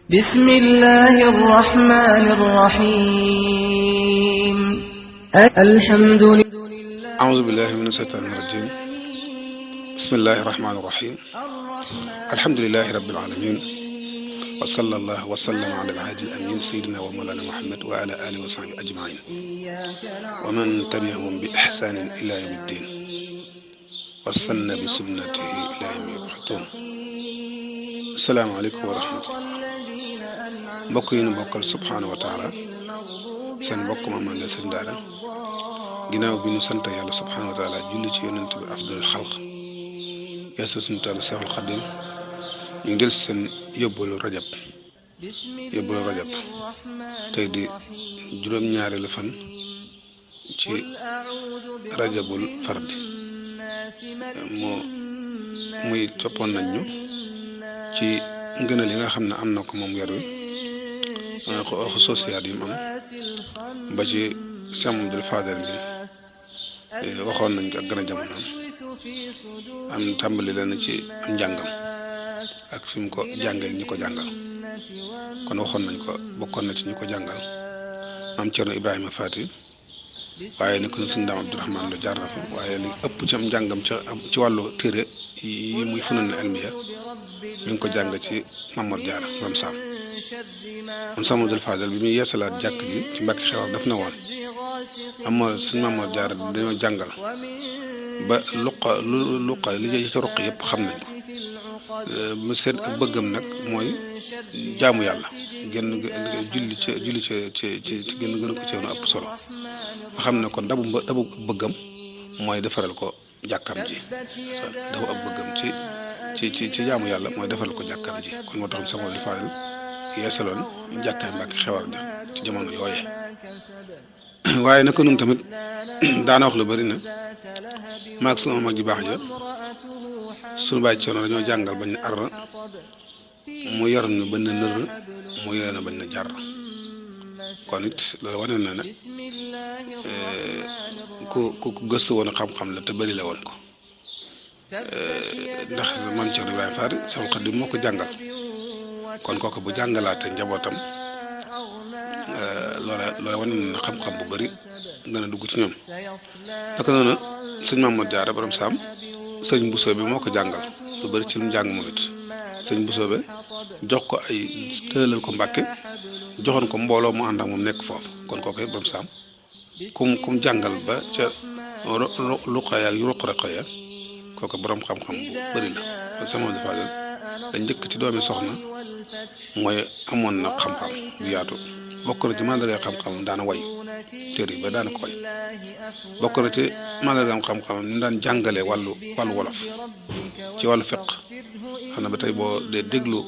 بسم الله الرحمن الرحيم الحمد لله أعوذ بالله من الشيطان الرجيم بسم الله الرحمن الرحيم الحمد لله رب العالمين وصلى الله وسلم على الهادي الأمين سيدنا ومولانا محمد وعلى آله وصحبه أجمعين ومن تبعهم بإحسان إلى يوم الدين وسن بسنته إلى يوم يبعثون السلام عليكم ورحمة الله mbokk yi ñu bokkal subhaanahu wa taala seen mbokk Mamadou Ly Sëriñ Daara ginnaaw bi ñu sant yàlla subhaanahu wa taala julli ci yonent bi afdalul xalq yeesu suñu taala Seexul Xadim ñu ngi del seen yóbbalu rajab tey di juróom-ñaareelu fan ci rajabul fardi muy toppoon nañ ñu ci ngëneel yi nga xam ne am na ko moom weer wi social yi mu am ba ci Cheikh Abdoul Fadel bi waxoon nañ ko ak gën a jamonoom am tàmbali leen ci am njàngam ak fi mu ko jàngee ñi ko jàngal kon waxoon nañ ko bokkoon na ci ñi ko jàngal maam Cerno Ibrahima Faati waaye ni ko suñu daam Abdourahmane la jaar na fi waaye li ëpp ci am njàngam ci wàllu téere yi muy funoon na elmiya mi ngi ko jàng ci Mamor Jaara Borom Saam am Cheikh Abdoul Fadel bi muy yeesalaat jàkk ji ci Mbàkke Xewar daf na woon suñ Mamor Jaara dañoo jàngal ba luqa li ci ruq yëpp xam nañ ko mu seen ak bëggam nag mooy jaamu yàlla gën julli ci gën ko ci woon ëpp solo nga xam ne kon dabu bëggam mooy defaral ko jàkkam ji dafa ab bëggam ci jaamu yàlla mooy defaral ko jàkkam ji kon moo tax Cheikh Abdoul Fadel yeesaloon jàkkaay Mbàkke Xewar ja ci jamono yooye waaye naka nun tamit daana wax lu bari na maag sunu mag ji baax ja suñu bàyyi coono dañoo jàngal bañ ne ar mu yor ñu bañ na nër mu yor bañ na jar kon it loolu wane na ne ku gëstu woon xam-xam la te bari la woon ko ndax man Cerno Ibrahima Faati Seexul Xadiim moo ko jàngal kon kooku bu jàngalaate njabootam loola wane na xam-xam bu bari dana dugg ci ñoom naka noonu sëñ Mamadou Diarra Borom Saam sëñ Bousso bi moo ko jàngal lu bari ci lu njàng moom it sëñ Bousso bi jox ko ay tëlal ko Mbàkke joxoon ko mbooloo mu ànd ak moom nekk foofu kon kooku Borom Saam kum jàngal ba ca luqaya yu ruq-ruqaya kooku borom xam-xam bu bari la kon sama Abdoul Fadel da njëkk ci doomi soxna mooy amoon na xam-xam bu yaatu bokk na ci mandarga xam-xam daana way téere yi ba daana ko way bokk na ci mandarga xam-xam ni daan jàngale wàllu wolof ci wàllu fiq xam na ba tey boo dee déglu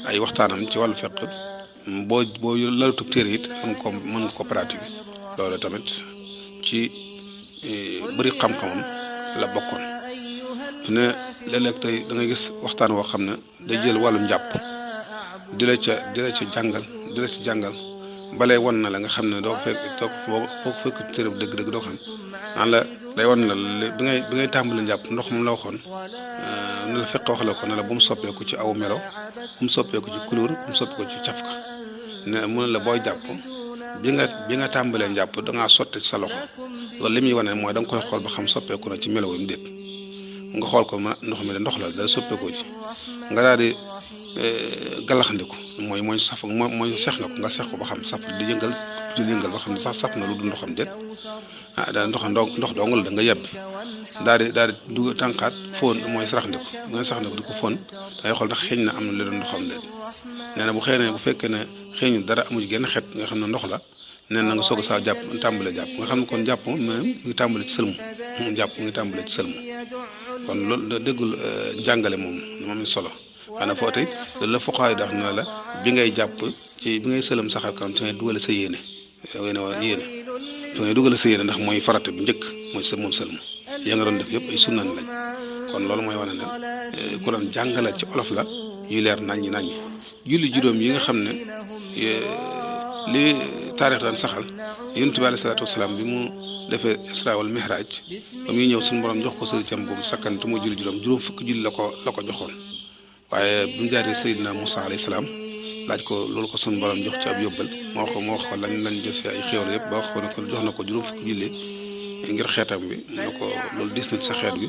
ay waxtaanam ci wàllu fiq boo lalutub téere it mën nga ko pratiquer loolu tamit ci bëri xam-xamam la bokkoon fi ne léeg-léeg tey da ngay gis waxtaan woo xam ne day jël wàllum njàpp di la ca jàngal balee won na la nga xam ne doo fekk téere bu dëgg-dëgg doo xam naan la day won na la bi ngay tàmbali njàpp ndox moom la waxoon ne la fekk wax la ko ne la bu mu soppeeku ci aw melo bu mu soppeeku ci couleur bu mu soppeeku ci cafka ne mu ne la booy jàpp bi nga tàmbalee njàpp da ngaa sotti ci sa loxo loolu li muy wane mooy da nga koy xool ba xam soppeeku na ci melo wi mu déet nga xool ko ma ndox mi de ndox la dara soppeekoo ci nga daal di galaxandiku mooy saf mooy seex nga ko nga seex ko ba xam saf di yëngal ba xam ne sax saf na lu du ndoxam déet daal ndox dong la da nga yebbi daal di dugg tànkaat fóon mooy saraxandiku nga saraxandiku di ko fóon dangay xool ndax xeeñ na am na lu du ndoxam déet nee na bu fekkee ne xeeñu dara amu ci genn xet nga xam ne ndox la nee na nga soog saa jàpp tàmbalee jàpp nga xam ne kon jàpp même mu ngi tàmbale ci sëlmu kon loolu déggul jàngale moom solo xanaa foo tey loolu la foqaay dax na la bi ngay jàpp ci bi ngay sëlëm saxar kanam ci ngay dugale sa yéene fi ngay dugale sa yéene ndax mooy farata bi njëkk mooy moom sëlmu yaa nga doon def yëpp ay sunnan lañ kon loolu mooy wane ne ku doon jàngale ci olof la yuy leer naññi julli juróom yi nga xam ne li taarix daan saxal yonent bi alayhi salaatu wasalaam bi mu defee isra wal mihraj ba muy ñëw suñu borom jox ko sëriñam boobu sakkan te muy julli juróom fukki julli la ko joxoon waaye bu mu jaaree Seydina Moussa alayhi salaam laaj ko loolu ko sun borom jox ci ab yóbbal moo wax ko lañ jëfee ay xéwal yëpp ba wax ko ne ko jox na ko juróom fukki julli ngir xeetam bi mu ne ko loolu dis na ci sa xeet bi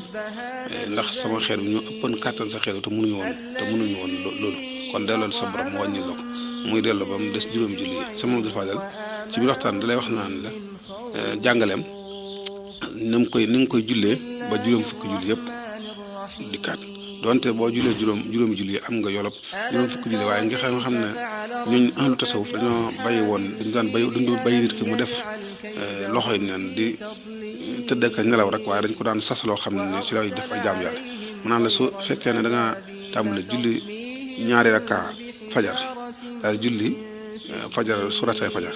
ndax sama xeet bi ñoo ëppoon kàttan sa xeet bi te mënuñu woon loolu kon delloo sa borom mu wàññi la ko muy delloo ba mu des juróomi julli yi sama Modou Fadal ci biir waxtaan da lay wax naan la jàngaleem ni nga koy jullee ba juróom fukki julli yëpp dikkaat donte boo jullee juróomi julli am nga yolop juróom fukki julli waaye nga xam ne ñun ahlu tasawuf dañoo bàyyi woon dañu bàyyi nit ki mu def loxoy neen di tëdd ak nelaw rek waaye dañ ko daan sas loo xam ne ci lay def ay jaam yàlla mu naan la su fekkee ne da nga tàmbale julli ñaari rakka fajar daal julli fajar suratay fajar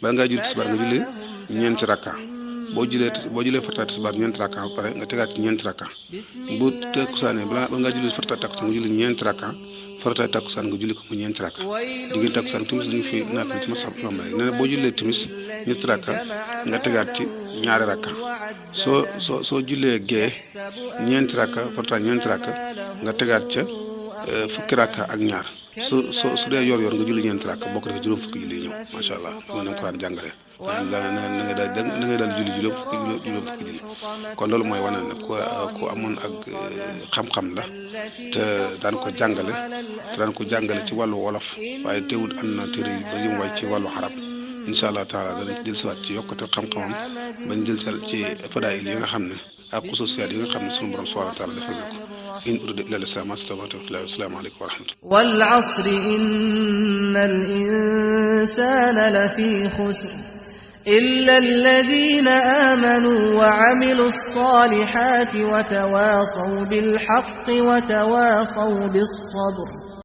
bala ngaa julli tisbaar nga julli ñeenti rakka boo julee farata tisbaar ñeenti rakka ba pare nga tegaat ci ñeenti rakka bu takkusaane bala ngaa julli farata takkusaan nga julli ñeenti rakka farata takkusaan nga julli ko mu ñeenti rakka diggante takkusaan timis dañu fi naafila ci masab imam Maalik nee na boo jullee timis ñetti rakka nga tegaat ci ñaari rakka soo jullee gee ñeenti rakka farata ñeenti rakka nga tegaat ca fukki rakka ak ñaar su dee yor nga julli ñeenti rakka bokk defee juróom fukki julli ñëw macha allah moo nañ ko daan jàngale na ngay daal julli juróom fukki julli kon loolu mooy wane ne ku amoon ak xam-xam la te daan ko jàngale ci wàllu wolof waaye teewul am na téere yu bari mu way ci wàllu xarab incha allah taala danañ jël siwaat ci yokkate xam-xamam bañ jël ci fadaayil yi nga xam ne ak xususiyaat yi nga xam ne sunu borom subhanahu wa taala defal na ko in uridu illa al-islaah mastata'tu assalaamu aleykum wa rahmatullah wal asri innal insaana lafii xusr illa alladhiina aamanuu wa 'amilus saalihaati wa tawaasaw bil haqqi wa tawaasaw bis sabr